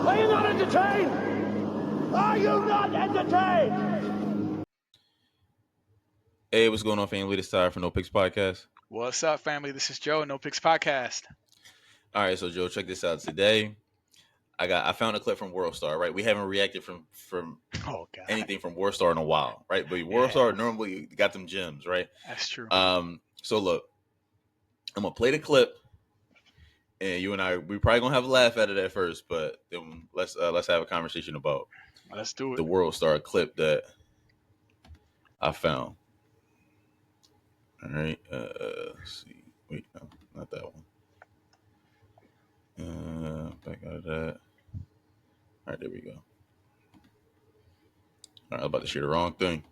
Are you not entertained? Are you not entertained? Hey, what's going on, family? This is Ty from No Picks Podcast. What's up, family? This is Joe, No Picks Podcast. All right, so Joe, check this out. Today, I found a clip from WorldStar. Right, we haven't reacted from anything from WorldStar in a while, right? But WorldStar normally got them gems, right? That's true. So look, I'm gonna play the clip, and you and I, we probably gonna have a laugh at it at first, but then let's have a conversation about Let's do it. the WorldStar clip that I found. All right, let's see. Wait, no, not that one. Back out of that. All right, there we go. All right, I was about to share the wrong thing.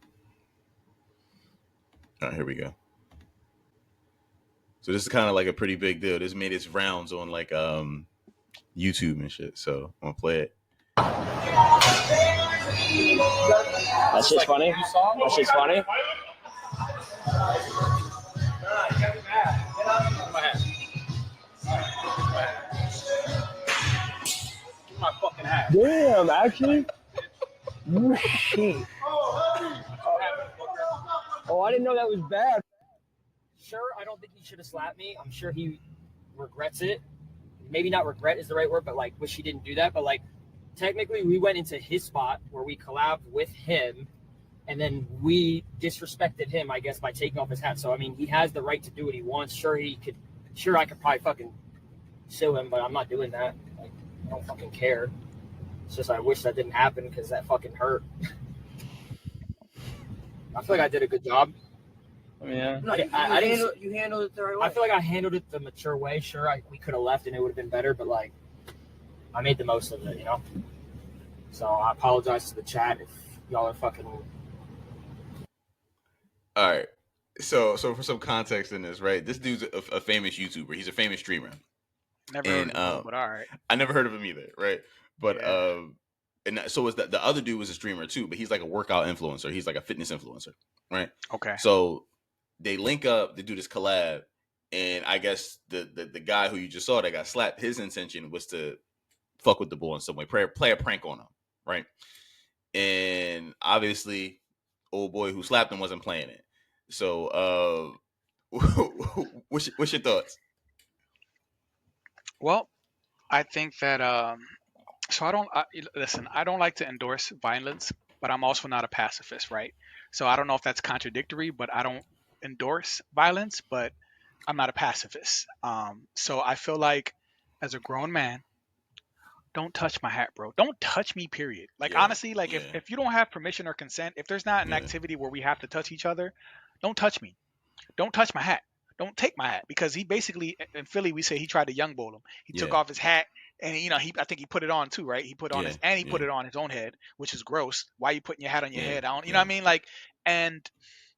All right, here we go. So this is kind of like a pretty big deal. This made its rounds on like YouTube and shit. So I'm gonna play it. That's just funny. That's just funny. My fucking hat. Damn, actually. Shit. Oh, I didn't know that was bad. Sure, I don't think he should have slapped me. I'm sure he regrets it. Maybe not regret is the right word, but like wish he didn't do that. But like technically we went into his spot where we collabed with him and then we disrespected him, I guess, by taking off his hat. So I mean he has the right to do what he wants. Sure I could probably fucking sue him, but I'm not doing that. Like I don't fucking care. It's just I wish that didn't happen because that fucking hurt. I feel like I did a good job. Yeah. No, you handled it the right way. I feel like I handled it the mature way. Sure, we could have left and it would have been better, but like, I made the most of it, you know? So I apologize to the chat if y'all are fucking... All right. So for some context in this, right? This dude's a famous YouTuber. He's a famous streamer. Never heard of him, but all right. I never heard of him either, right? But and so was the other dude was a streamer too, but he's like a workout influencer. He's like a fitness influencer, right? Okay. So they link up to do this collab, and I guess the guy who you just saw that got slapped, his intention was to fuck with the boy in some way, play a prank on him, right? And obviously, old boy who slapped him wasn't playing it. So, what's your thoughts? Well, I think that I don't like to endorse violence, but I'm also not a pacifist, right? So I don't know if that's contradictory, but I don't endorse violence, but I'm not a pacifist. So I feel like as a grown man, don't touch my hat, bro. Don't touch me, period. Like honestly, like if you don't have permission or consent, if there's not an activity where we have to touch each other, don't touch me. Don't touch my hat. Don't take my hat, because he basically, in Philly we say he tried to young bowl him. He took off his hat and I think he put it on too, right? He put on put it on his own head, which is gross. Why are you putting your hat on your head? You know what I mean? Like, and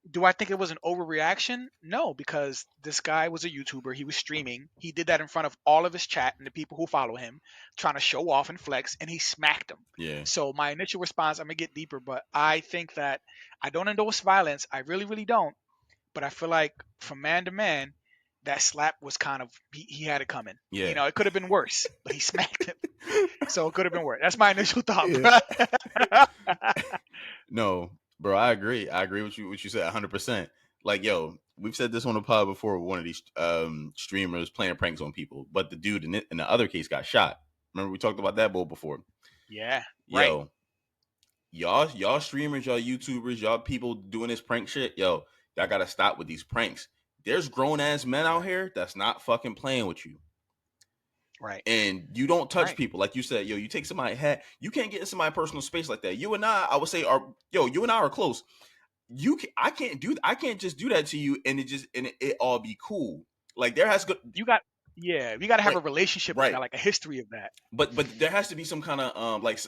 do I think it was an overreaction? No, because this guy was a YouTuber. He was streaming. He did that in front of all of his chat and the people who follow him, trying to show off and flex, and he smacked him. Yeah. So my initial response, I'm going to get deeper, but I think that I don't endorse violence. I really, really don't. But I feel like from man to man, that slap was kind of, he had it coming. Yeah. You know, it could have been worse, but he smacked him. So it could have been worse. That's my initial thought. Yeah. No, bro, I agree. I agree with you said 100%. Like, yo, we've said this on the pod before with one of these streamers playing pranks on people, but the dude in the other case got shot. Remember we talked about that bull before? Yeah. Yo, right. Y'all streamers, y'all YouTubers, y'all people doing this prank shit, yo, y'all gotta stop with these pranks. There's grown ass men out here that's not fucking playing with you. Right. And you don't touch people. Like you said, yo, you take somebody's hat. You can't get in somebody's personal space like that. You and I would say, you and I are close. I can't just do that to you and it all be cool. Like there has to we got to have a relationship with that, like a history of that. But there has to be some kind of like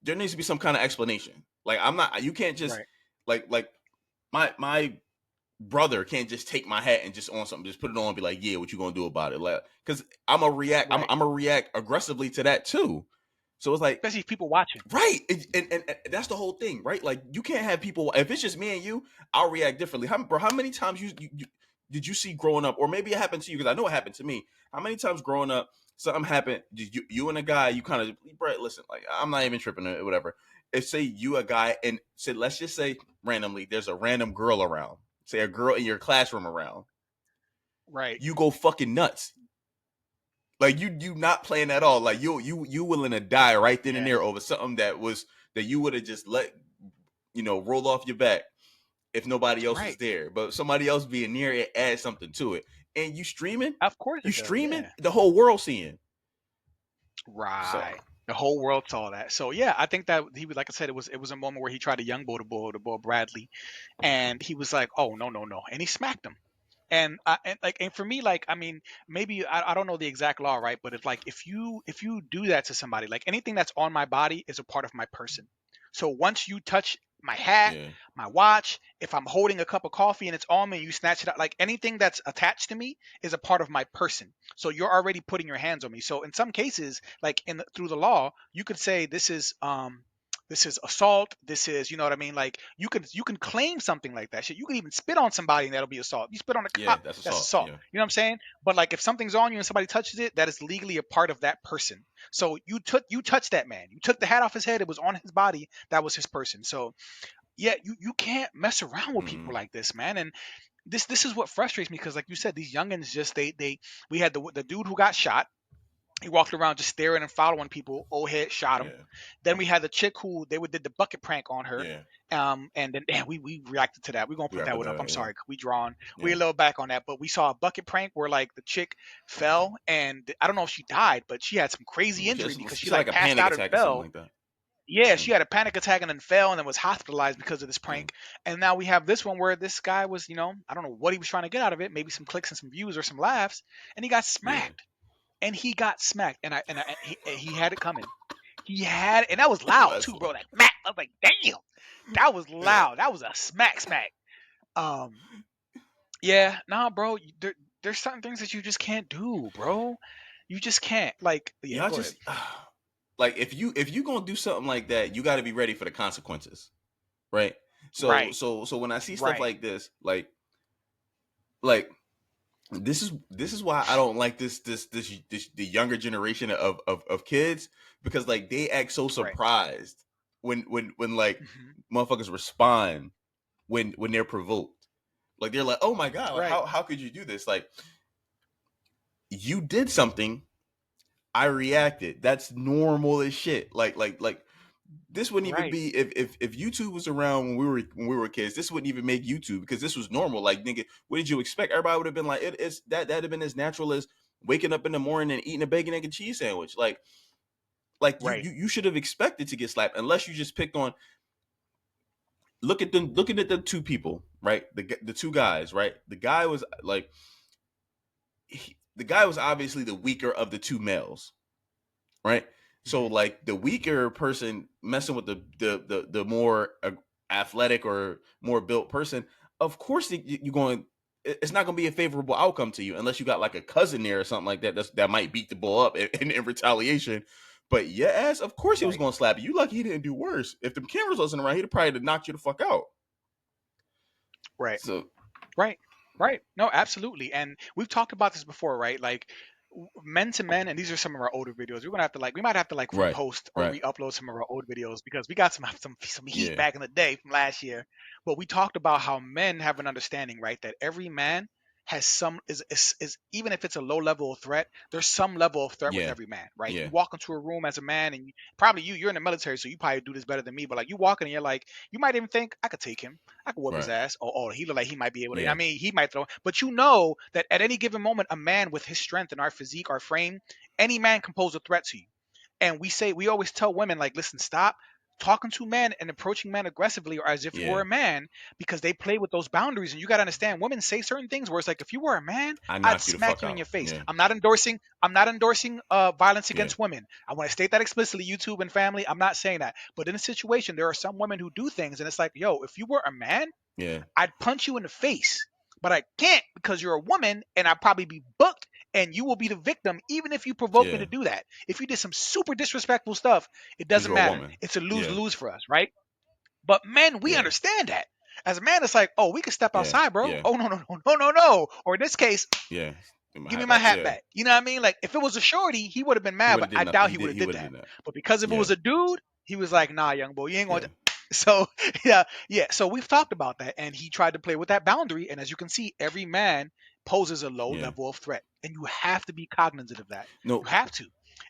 there needs to be some kind of explanation. Like you can't just like my brother can't just take my hat and just on something, just put it on and be like, yeah, what you gonna do about it? Like, because I'm gonna react, I'm gonna react aggressively to that too. So it's like, especially if people watching, right? And that's the whole thing, right? Like you can't have people. If it's just me and you, I'll react differently. How many times you did you see growing up, or maybe it happened to you? Because I know it happened to me. How many times growing up something happened. You and a guy, you kind of, Brett, listen, like, I'm not even tripping or whatever. If say you a guy and say, let's just say randomly, there's a random girl around, say a girl in your classroom around, Right. you go fucking nuts. Like you not playing at all. Like you willing to die right then and Yeah. there over something that you would have just let, roll off your back if nobody else was Right. there. But somebody else being near it adds something to it. And you streaming, Of course it does. Yeah. the whole world seeing. So Right. The whole world saw that. So yeah, I think that he was, like I said, it was a moment where he tried to young boy the boy Bradley, and he was like, "Oh, no, no, no," and he smacked him. And for me, like, I mean, maybe I don't know the exact law, right? But it's like if you do that to somebody, like anything that's on my body is a part of my person. So once you touch my hat, yeah, my watch, if I'm holding a cup of coffee and it's on me and you snatch it out, like anything that's attached to me is a part of my person. So you're already putting your hands on me. So in some cases, like through the law, you could say this is assault, this is, you know what I mean, like you can claim something like that shit. You can even spit on somebody and that'll be assault. You spit on a yeah, cop, that's that's assault. assault. Yeah, You know what I'm saying? But like if something's on you and somebody touches it, that is legally a part of that person. So you touched that man, you took the hat off his head, it was on his body, that was his person. So yeah, you can't mess around with people mm-mm. like this, man. And this is what frustrates me, because like you said, these youngins just they we had the dude who got shot. He walked around just staring and following people. Old head shot him. Yeah, Then we had the chick who did the bucket prank on her. yeah. And then damn, we reacted to that. We're gonna We put gotta that put one up. that I'm out. Yeah, sorry, we drawn. We yeah. a little back on that, but we saw a bucket prank where like the chick fell, and I don't know if she died, but she had some crazy injury because She she had like like a passed panic out and attack or something fell. like that. Yeah, Yeah, she had a panic attack and then fell and then was hospitalized because of this yeah, prank. And now we have this one where this guy was, I don't know what he was trying to get out of it, maybe some clicks and some views or some laughs, and he got yeah. smacked. And he got smacked, and he had it coming. He had, and that was It loud was too, like, bro. That smack, I was like, damn, that was yeah. loud. That was a smack, smack. Um, yeah, nah, bro. There's certain things that you just can't do, bro. You just can't. Like, yeah, Y'all go ahead. just like if you gonna do something like that, you got to be ready for the consequences, right? So Right, so when I see stuff right. like this, like this is why I don't like this the younger generation of kids, because like they act so Right. surprised when like Hmm. motherfuckers respond when they're provoked. Like they're like, oh my god, like Right. how could you do this? Like you did something, I reacted. That's normal as shit. Like this wouldn't even Right. be if YouTube was around when we were kids. This wouldn't even make YouTube because this was normal. Like nigga, what did you expect? Everybody would have been like, it's that'd have been as natural as waking up in the morning and eating a bacon egg and cheese sandwich. Like you Right. you you should have expected to get slapped unless you just picked on. Looking at the two people, right? The two guys, right? The guy was like the guy was obviously the weaker of the two males, right? So Hmm. like the weaker person messing with the more athletic or more built person, of course you're going. It's not going to be a favorable outcome to you unless you got like a cousin there or something like that that might beat the bull up in retaliation. But yeah, ass, of course he was Right. going to slap you. You lucky he didn't do worse. If the cameras wasn't around, he'd probably have knocked you the fuck out. Right. So Right. Right. No, absolutely. And we've talked about this before, right? Like men to men, and these are some of our older videos. We're gonna have to we might have to like right, repost or right, re-upload some of our old videos because we got some heat yeah, back in the day from last year. But we talked about how men have an understanding, right? That every man has some is even if it's a low level of threat, there's some level of threat with yeah, every man, right? You yeah, walk into a room as a man, and probably you're in the military, so you probably do this better than me. But like you walk in and you're like, you might even think I could take him, I could whoop his right, ass. Oh, he look like he might be able to. I yeah, mean, he might throw, but you know that at any given moment, a man with his strength and our physique, our frame, any man can pose a threat to you. And we always tell women, like, listen, stop talking to men and approaching men aggressively or as if you were yeah. a man, because they play with those boundaries. And you got to understand, women say certain things where it's like, if you were a man, I I'd knock you the smack fuck you in your out. face. Yeah, I'm not endorsing violence yeah, against women. I want to state that explicitly, YouTube and family. I'm not saying that. But in a situation, there are some women who do things, and it's like, yo, if you were a man, yeah, I'd punch you in the face, but I can't because you're a woman and I'd probably be booked and you will be the victim even if you provoke me yeah. to do that. If you did some super disrespectful stuff, it Because doesn't you're a matter. woman. It's a Yeah, lose-lose for us, right? But men, we yeah, understand that. As a man, it's like, oh, we can step yeah, outside, bro. yeah, Oh no, no, no, no, no, no. Or in this case, yeah. Give me my hat back. You know what I mean? Like if it was a shorty, he would have been mad, but I doubt he would have did that. But because if it was a dude, he was like, nah, young boy, you ain't going to. So yeah. So we've talked about that, and he tried to play with that boundary. And as you can see, every man poses a low level of threat, and you have to be cognizant of that. No, you have to.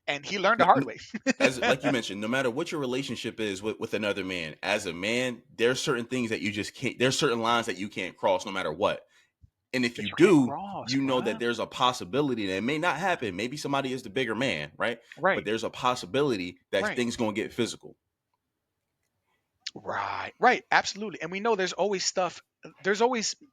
And he learned the hard way. As like you mentioned, no matter what your relationship is with another man, as a man, there's certain things that you just can't. There's certain lines that you can't cross, no matter what. And if you do, you know that there's a possibility that it may not happen. Maybe somebody is the bigger man, right? Right. But there's a possibility that things gonna get physical. Right. Absolutely. And we know there's always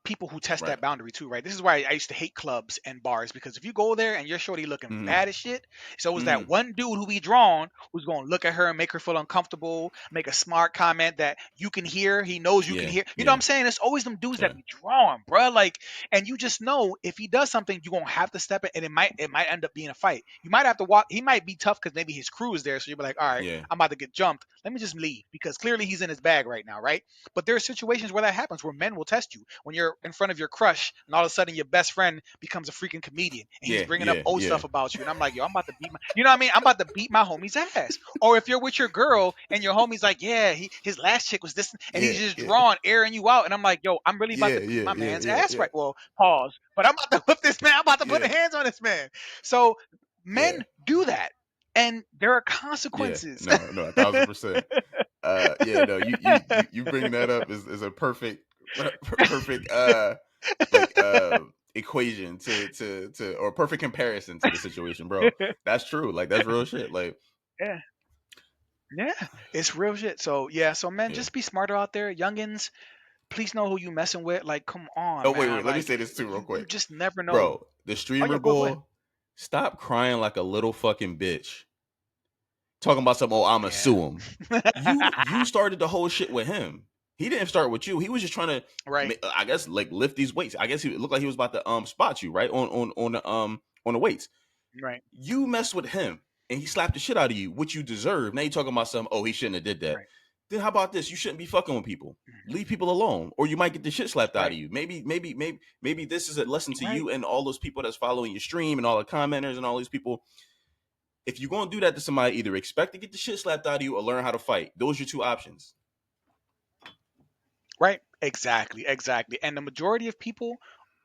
people who test that boundary too, right? This is why I used to hate clubs and bars, because if you go there and you're shorty looking bad as shit, it's always that one dude who be drawn who's going to look at her and make her feel uncomfortable, make a smart comment that you can hear, he knows you can hear. You know what I'm saying? It's always them dudes that be drawn, bro. Like, and you just know if he does something, you're going to have to step in, and it might end up being a fight. You might have to walk. He might be tough because maybe his crew is there, so you'll be like, all right, I'm about to get jumped. Let me just leave, because clearly he's in his bag right now, right? But there are situations where that happens, where men will test you when you're in front of your crush, and all of a sudden your best friend becomes a freaking comedian, and he's bringing up old stuff about you, and I'm like, yo, I'm about to beat you know what I mean? I'm about to beat my homie's ass. Or if you're with your girl and your homie's like, yeah, his last chick was this, and he's just drawing, airing you out, and I'm like, yo, I'm really about to beat my man's ass right. Well, pause. But I'm about to whip this man. I'm about to put hands on this man. So men do that, and there are consequences. No, 1,000%. You bring that up is a perfect equation to or perfect comparison to the situation, bro. That's true. Like, that's real shit. Like, yeah, it's real shit. So men, just be smarter out there, youngins. Please know who you messing with. Like, come on. Oh, wait. Like, Let me say this too, real quick. You just never know, bro. The streamer boy, stop crying like a little fucking bitch. Talking about something. Oh, I'ma sue him. You started the whole shit with him. He didn't start with you. He was just trying to, I guess, like, lift these weights. I guess he looked like he was about to spot you, right, on the weights. Right. You messed with him, and he slapped the shit out of you, which you deserve. Now you're talking about something. Oh, he shouldn't have did that. Right. Then how about this? You shouldn't be fucking with people. Leave people alone, or you might get the shit slapped out of you. Maybe this is a lesson to you and all those people that's following your stream and all the commenters and all these people. If you're gonna do that to somebody, either expect to get the shit slapped out of you or learn how to fight. Those are your two options. Right. Exactly. And the majority of people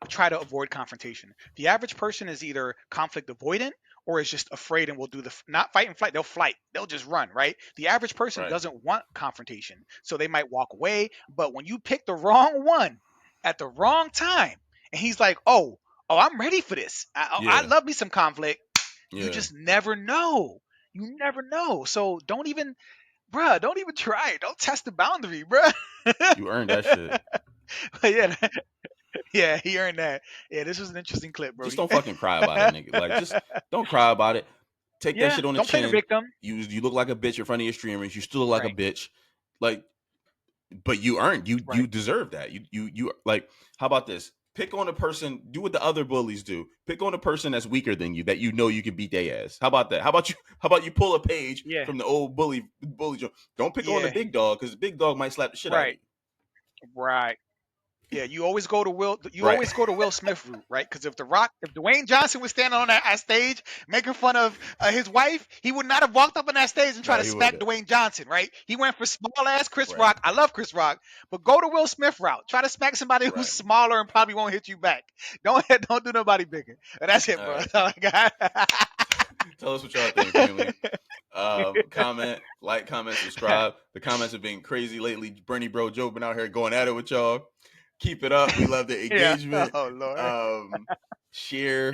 try to avoid confrontation. The average person is either conflict avoidant or is just afraid and will do not fight and flight. They'll flight. They'll just run, right? The average person doesn't want confrontation, so they might walk away. But when you pick the wrong one at the wrong time, and he's like, oh, I'm ready for this. I love me some conflict. You just never know. You never know. So don't even try. Don't test the boundary, bruh. You earned that shit. But yeah, he earned that. Yeah, this was an interesting clip, bro. Just don't fucking cry about it, nigga. Like, just don't cry about it. Take that shit on the chin. Don't play the victim. You look like a bitch in front of your streamers. You still look like a bitch. Like, but you earned. You deserve that. You like. How about this? Pick on a person. Do what the other bullies do. Pick on a person that's weaker than you that you know you can beat their ass. How about that? How about you pull a page from the old bully joke? Don't pick on the big dog, because the big dog might slap the shit out of you. Right. Yeah, you always go to Will. You always go to Will Smith route, right? Because if Dwayne Johnson was standing on that stage making fun of his wife, he would not have walked up on that stage and tried to smack Dwayne Johnson, right? He went for small ass Chris Rock. I love Chris Rock, but go to Will Smith route. Try to smack somebody who's smaller and probably won't hit you back. Don't do nobody bigger. And that's it, bro. That's all I got. Tell us what y'all think, family. Comment, subscribe. The comments have been crazy lately. Bernie Bro Joe been out here going at it with y'all. Keep it up. We love the engagement. Oh Lord. Share,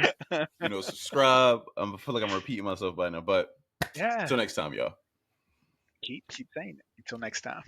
subscribe. I feel like I'm repeating myself by now, but until next time, y'all. Keep saying it. Until next time.